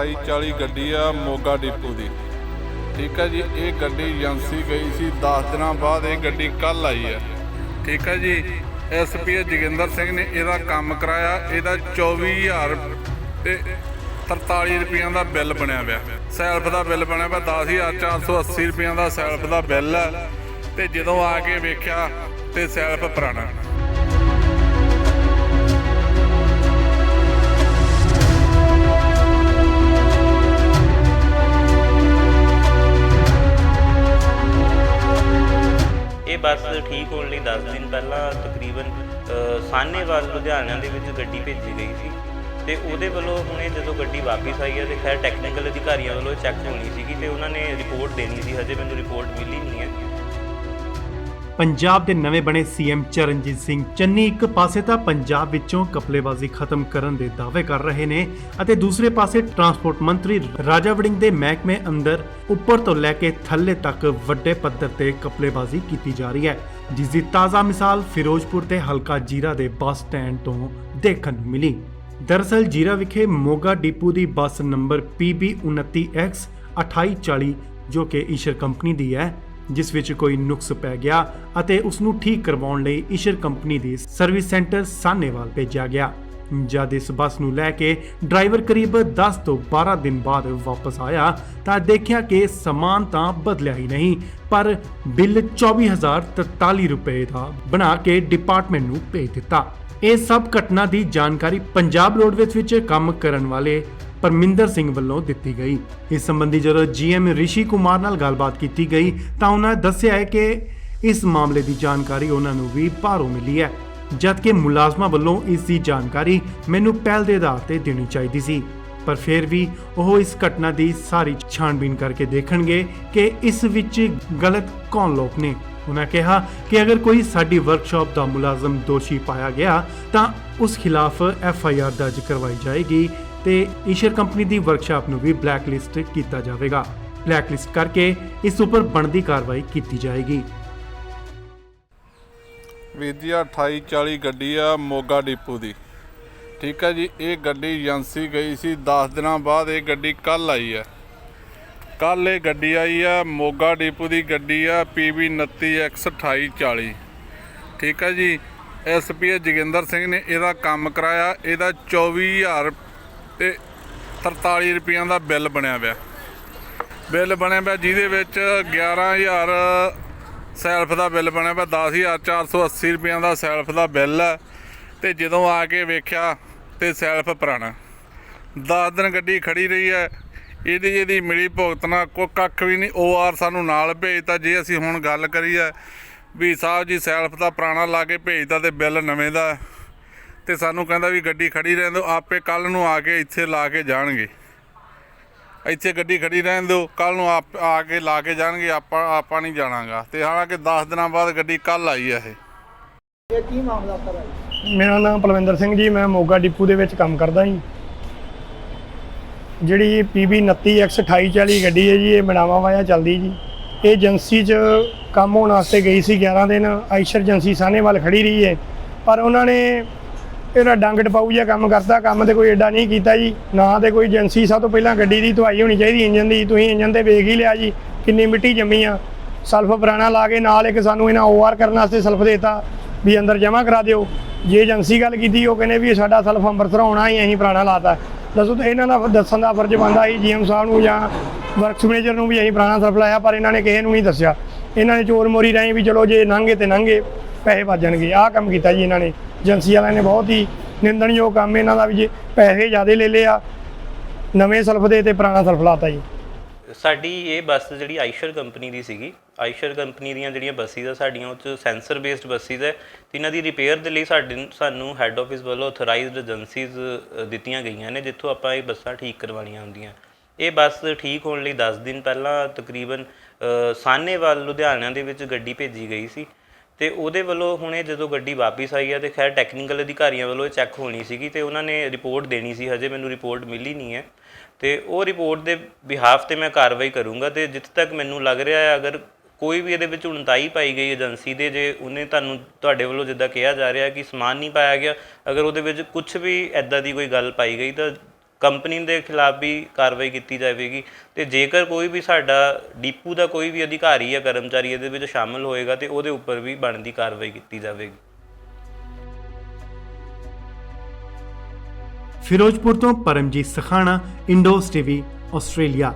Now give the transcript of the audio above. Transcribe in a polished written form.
2840 ਗੱਡੀ ਆ ਮੋਗਾ ਡਿਪੂ ਦੀ। ठीक है जी, ये गड्डी एजेंसी गई सी 10 दिन बाद, ये गड्डी कल आई है। ठीक है जी, SP जोगिंदर सिंह ने यदा काम कराया, यदा 24,043 रुपये का बिल बनया पाया, सैल्फ का बिल बनया पाया 10,480 रुपये का सैल्फ का बिल है। तो जो आके वेख्या तो सैल्फ पुराना। ये बस ठीक होने लिए 10 दिन पहला तकरीबन सानेवाल लुधियाना के गड्डी भेजी गई थी। तो वो वालों हमने जो गड्डी वापस आई है तो खैर टैक्नीकल अधिकारियों वालों चैक होनी सी, तो उन्होंने रिपोर्ट देनी थी, हजे मैंने रिपोर्ट मिली नहीं है। पंजाब के नवे बने सीएम चरणजीत सिंह चन्नी एक पासे ਤਾਂ ਪੰਜਾਬ ਵਿੱਚੋਂ ਕਪਲੇਬਾਜ਼ੀ ਖਤਮ ਕਰਨ ਦੇ ਦਾਅਵੇ ਕਰ ਰਹੇ ਨੇ ਅਤੇ ਦੂਸਰੇ ਪਾਸੇ ਟਰਾਂਸਪੋਰਟ ਮੰਤਰੀ ਰਾਜਾ ਵੜਿੰਗ ਦੇ ਮਹਿਕਮੇ ਅੰਦਰ ਉੱਪਰ ਤੋਂ ਲੈ ਕੇ ਥੱਲੇ ਤੱਕ ਵੱਡੇ ਪੱਧਰ ਤੇ ਕਪਲੇਬਾਜ਼ੀ ਕੀਤੀ ਜਾ ਰਹੀ ਹੈ, ਜਿਸ ਦੀ ਤਾਜ਼ਾ ਮਿਸਾਲ ਫਿਰੋਜ਼ਪੁਰ ਤੇ ਹਲਕਾ ਜੀਰਾ ਦੇ ਬੱਸ ਸਟੈਂਡ ਤੋਂ ਦੇਖਣ ਨੂੰ ਮਿਲੀ। ਦਰਅਸਲ ਜੀਰਾ ਵਿਖੇ ਮੋਗਾ ਡਿਪੂ ਦੀ ਬੱਸ ਨੰਬਰ PB 29X 2840 ਜੋ ਕਿ ਈਸ਼ਰ ਕੰਪਨੀ ਦੀ ਹੈ, ਜਿਸ ਵਿੱਚ ਕੋਈ ਨੁਕਸ ਪੈ ਗਿਆ ਅਤੇ ਉਸ ਨੂੰ ਠੀਕ ਕਰਵਾਉਣ ਲਈ ਈਸ਼ਰ ਕੰਪਨੀ ਦੀ ਸਰਵਿਸ ਸੈਂਟਰ ਸਾਨੇਵਾਲ ਭੇਜਿਆ ਗਿਆ। ਜਦ ਇਸ ਬੱਸ ਨੂੰ ਲੈ ਕੇ ਡਰਾਈਵਰ ਕਰੀਬ 10 ਤੋਂ 12 ਦਿਨ ਬਾਅਦ ਵਾਪਸ ਆਇਆ ਤਾਂ ਦੇਖਿਆ ਕਿ ਸਮਾਨ ਤਾਂ ਬਦਲਿਆ ਹੀ ਨਹੀਂ, ਪਰ ਬਿੱਲ 24,043 ਰੁਪਏ ਦਾ ਬਣਾ ਕੇ ਡਿਪਾਰਟਮੈਂਟ ਨੂੰ ਭੇਜ ਦਿੱਤਾ। ਇਹ ਸਭ ਘਟਨਾ ਦੀ ਜਾਣਕਾਰੀ ਪੰਜਾਬ ਰੋਡਵੇਜ਼ ਵਿੱਚ ਕੰਮ ਕਰਨ ਵਾਲੇ परमिंदर सिंह ਵੱਲੋਂ ਦਿੱਤੀ ਗਈ। ਇਸ ਸੰਬੰਧੀ ਜਦੋਂ GM ਰਿਸ਼ੀ ਕੁਮਾਰ ਨਾਲ ਗੱਲਬਾਤ ਕੀਤੀ ਗਈ ਤਾਂ ਉਹਨਾਂ ਦੱਸਿਆ ਹੈ ਕਿ ਇਸ ਮਾਮਲੇ ਦੀ ਜਾਣਕਾਰੀ ਉਹਨਾਂ ਨੂੰ ਵੀ ਬਾਹਰੋਂ ਮਿਲੀ ਹੈ, ਜਦਕਿ ਮੁਲਾਜ਼ਮਾਂ ਵੱਲੋਂ ਇਸ ਦੀ ਜਾਣਕਾਰੀ ਮੈਨੂੰ ਪਹਿਲ ਦੇ ਆਧਾਰ ਤੇ ਦੇਣੀ ਚਾਹੀਦੀ ਸੀ, ਪਰ ਫਿਰ ਵੀ ਉਹ ਇਸ ਘਟਨਾ ਦੀ ਸਾਰੀ ਛਾਣਬੀਨ ਕਰਕੇ ਦੇਖਣਗੇ ਕਿ ਇਸ ਵਿੱਚ ਗਲਤ ਕੌਣ ਲੋਕ ਨੇ। ਉਹਨਾਂ ਕਿਹਾ ਕਿ ਅਗਰ ਕੋਈ ਸਾਡੀ ਵਰਕਸ਼ਾਪ ਦਾ ਮੁਲਾਜ਼ਮ ਦੋਸ਼ੀ ਪਾਇਆ ਗਿਆ ਤਾਂ ਉਸ ਖਿਲਾਫ FIR ਦਰਜ ਕਰਵਾਈ ਜਾਏਗੀ ਤੇ ਈਸ਼ਰ ਕੰਪਨੀ ਦੀ ਵਰਕਸ਼ਾਪ ਨੂੰ ਵੀ ਬਲੈਕਲਿਸਟ ਕੀਤਾ ਜਾਵੇਗਾ। ਬਲੈਕਲਿਸਟ ਕਰਕੇ ਇਸ ਉੱਪਰ ਬਣਦੀ ਕਾਰਵਾਈ ਕੀਤੀ ਜਾਏਗੀ। ਵੀਰ ਜੀ 2840 ਗੱਡੀ ਆ ਮੋਗਾ ਡਿਪੂ ਦੀ। ਠੀਕ ਹੈ ਜੀ, ਇਹ ਗੱਡੀ ਏਜੰਸੀ ਗਈ ਸੀ 10 ਦਿਨਾਂ ਬਾਅਦ, ਇਹ ਗੱਡੀ ਕੱਲ ਆਈ ਹੈ। ਕੱਲ ਇਹ ਗੱਡੀ ਆਈ ਆ ਮੋਗਾ ਡਿਪੂ ਦੀ ਗੱਡੀ ਆ PB 29X 2840। ਠੀਕ ਹੈ ਜੀ, SP ਜੋਗਿੰਦਰ ਸਿੰਘ ਨੇ ਇਹਦਾ ਕੰਮ ਕਰਾਇਆ, ਇਹਦਾ 24,043 रुपये का बिल बनया पाया, जिहदे विच 11,000 सैल्फ का बिल बनया पाया, 10,480 रुपये का सैल्फ का बिल है। तो जो आके वेख्या तो सैल्फ पुराना। 10 दिन गड्डी खड़ी रही है, ये मिली भुगतना कोई कख भी नहीं। OR सानू नाल भेजता, जे असीं हुण गल करीए भी साहब जी सैल्फ का पुराना ला के भेजता तो बिल नवें दा, तो सानू कहता भी गड्डी खड़ी रहन दो, आपे कल नूं आके इत्थे ला के जाणगे, इत्थे गड्डी खड़ी रहन दो, कल नूं आके ला के जाणगे, आपां नहीं जाणागा। तो हालांकि 10 दिनों बाद गड्डी कल आई है। ਇਹ ਕੀ ਮਾਮਲਾ ਸਰ? मेरा नाम पलविंदर सिंह जी, मैं मोगा डिपू ਦੇ ਵਿੱਚ ਕੰਮ ਕਰਦਾ ਜੀ। ਜਿਹੜੀ PB 29X 2840 ਗੱਡੀ ਹੈ ਜੀ, ਇਹ ਬਣਾਵਾ ਵਾਇਆ ਚੱਲਦੀ ਜੀ। ਇਹ ਏਜੰਸੀ 'ਚ ਕੰਮ ਹੋਣ ਵਾਸਤੇ ਗਈ ਸੀ 11 ਦਿਨ, ਆਈਸ਼ਰ ਏਜੰਸੀ ਸਾਹਨੇਵਾਲ ਖੜੀ ਰਹੀ ਹੈ, ਪਰ ਉਹਨਾਂ ਨੇ ਇਹਦਾ ਡੰਗ ਟਪਾਊ ਜਿਹਾ ਕੰਮ ਕਰਤਾ। ਕੰਮ ਤੇ ਕੋਈ ਐਡਾ ਨਹੀਂ ਕੀਤਾ ਜੀ, ਨਾ ਤੇ ਕੋਈ ਏਜੰਸੀ। ਸਭ ਤੋਂ ਪਹਿਲਾਂ ਗੱਡੀ ਦੀ ਧੁਆਈ ਹੋਣੀ ਚਾਹੀਦੀ ਇੰਜਨ ਦੀ। ਤੁਸੀਂ ਇੰਜਨ ਤੇ ਵੇਖ ਹੀ ਲਿਆ ਜੀ ਕਿੰਨੀ ਮਿੱਟੀ ਜੰਮੀ ਆ, ਸਲਫ ਪੁਰਾਣਾ ਲਾ ਕੇ ਨਾਲ ਇੱਕ ਸਾਨੂੰ ਇਹਨਾਂ OR ਕਰਨ ਵਾਸਤੇ ਸਲਫ ਦੇਤਾ ਵੀ ਅੰਦਰ ਜਮ੍ਹਾਂ ਕਰਾ ਦਿਓ। ਜੇ ਏਜੰਸੀ ਗੱਲ ਕੀਤੀ ਉਹ ਕਹਿੰਦੇ ਵੀ ਸਾਡਾ ਸਲਫ ਅੰਮ੍ਰਿਤਸਰ ਆਉਣਾ ਹੀ ਅਸੀਂ ਪੁਰਾਣਾ ਲਾਤਾ। ਦੱਸੋ ਤਾਂ ਇਹਨਾਂ ਦਾ ਦੱਸਣ ਦਾ ਫਰਜ਼ ਬਣਦਾ ਸੀ GM ਸਾਹਿਬ ਨੂੰ ਜਾਂ ਵਰਕਸ ਮੈਨੇਜਰ ਨੂੰ ਵੀ ਅਸੀਂ ਪੁਰਾਣਾ ਸਲਫ ਲਾਇਆ, ਪਰ ਇਹਨਾਂ ਨੇ ਕਿਸੇ ਨੂੰ ਨਹੀਂ ਦੱਸਿਆ। ਇਹਨਾਂ ਨੇ ਚੋਰ ਮੋਰੀ ਰਾਹੀਂ ਵੀ ਚਲੋ ਜੇ ਲੰਘੇ ਤੇ ਲੰਘੇ, ਪੈਸੇ ਵੱਜ ਜਾਣਗੇ, ਆਹ ਕੰਮ ਕੀਤਾ ਜੀ ਇਹਨਾਂ ਨੇ। ਏਜੰਸੀ ਵਾਲਿਆਂ ਨੇ ਬਹੁਤ ਹੀ ਨਿੰਦਣਯੋਗ ਕੰਮ ਇਹਨਾਂ ਦਾ ਵੀ, ਜੇ ਪੈਸੇ ਜ਼ਿਆਦਾ ਲੈ ਲਏ ਆ, ਨਵੇਂ ਸਲਫ ਦੇ ਤੇ ਪੁਰਾਣਾ ਸਲਫ ਲਾਤਾ ਜੀ। ਸਾਡੀ ਇਹ ਬੱਸ ਜਿਹੜੀ ਆਈਸ਼ਰ ਕੰਪਨੀ ਦੀ ਸੀਗੀ, ਆਈਸ਼ਰ ਕੰਪਨੀ ਦੀਆਂ ਜਿਹੜੀਆਂ ਬੱਸਿਸ ਆ ਸਾਡੀਆਂ ਉਹ 'ਚ ਸੈਂਸਰ ਬੇਸਡ ਬੱਸਿਸ ਹੈ, ਤੇ ਇਹਨਾਂ ਦੀ ਰਿਪੇਅਰ ਦੇ ਲਈ ਸਾਨੂੰ ਹੈੱਡ ਆਫਿਸ ਵੱਲੋਂ ਅਥੋਰਾਈਜ਼ਡ ਏਜੰਸੀਜ਼ ਦਿੱਤੀਆਂ ਗਈਆਂ ਨੇ, ਜਿੱਥੋਂ ਆਪਾਂ ਇਹ ਬੱਸਾਂ ਠੀਕ ਕਰਵਾਉਣੀਆਂ ਹੁੰਦੀਆਂ। ਇਹ ਬੱਸ ਠੀਕ ਹੋਣ ਲਈ 10 ਦਿਨ ਪਹਿਲਾਂ ਤਕਰੀਬਨ ਸਾਨੇਵਾਲ ਲੁਧਿਆਣਾ ਦੇ ਵਿੱਚ ਗੱਡੀ ਭੇਜੀ ਗਈ ਸੀ। ਤੇ ਉਹਦੇ ਵੱਲੋਂ ਹੁਣੇ ਜਦੋਂ ਗੱਡੀ ਵਾਪਸ ਆਈ ਹੈ ਤੇ ਖੈਰ ਟੈਕਨੀਕਲ ਅਧਿਕਾਰੀਆਂ ਵੱਲੋਂ ਇਹ ਚੈੱਕ ਹੋਣੀ ਸੀਗੀ ਤੇ ਉਹਨਾਂ ਨੇ ਰਿਪੋਰਟ ਦੇਣੀ ਸੀ, ਹਜੇ ਮੈਨੂੰ ਰਿਪੋਰਟ ਮਿਲੀ ਨਹੀਂ ਹੈ ਤੇ ਉਹ ਰਿਪੋਰਟ ਦੇ ਬਿਹਾਫ ਤੇ ਮੈਂ ਕਾਰਵਾਈ ਕਰੂੰਗਾ। ਤੇ ਜਿੱਥੇ ਤੱਕ ਮੈਨੂੰ ਲੱਗ ਰਿਹਾ ਹੈ ਅਗਰ ਕੋਈ ਵੀ ਇਹਦੇ ਵਿੱਚ ਉਣਤਾਈ ਪਾਈ ਗਈ ਏਜੰਸੀ ਦੇ, ਜੇ ਉਹਨੇ ਤੁਹਾਡੇ ਵੱਲੋਂ ਜਿੱਦਾਂ ਕਿਹਾ ਜਾ ਰਿਹਾ ਕਿ ਸਮਾਨ ਨਹੀਂ ਪਾਇਆ ਗਿਆ, ਅਗਰ ਉਹਦੇ ਵਿੱਚ ਕੁਛ ਵੀ ਇੱਦਾਂ ਦੀ ਕੋਈ ਗੱਲ ਪਾਈ ਗਈ ਤਾਂ ਕੰਪਨੀ ਦੇ ਖਿਲਾਫ ਵੀ ਕਾਰਵਾਈ ਕੀਤੀ ਜਾਵੇਗੀ ਤੇ ਜੇਕਰ ਕੋਈ ਵੀ ਸਾਡਾ ਡੀਪੂ ਦਾ ਕੋਈ ਵੀ ਅਧਿਕਾਰੀ ਜਾਂ ਕਰਮਚਾਰੀ ਇਹਦੇ ਵਿੱਚ ਸ਼ਾਮਲ ਹੋਏਗਾ ਤੇ ਉਹਦੇ ਉੱਪਰ ਵੀ ਬਣਦੀ ਕਾਰਵਾਈ ਕੀਤੀ ਜਾਵੇਗੀ। ਫਿਰੋਜ਼ਪੁਰ ਤੋਂ ਪਰਮਜੀਤ ਸਖਾਣਾ, ਇੰਡੋਸ ਟੀਵੀ, ਆਸਟ੍ਰੇਲੀਆ।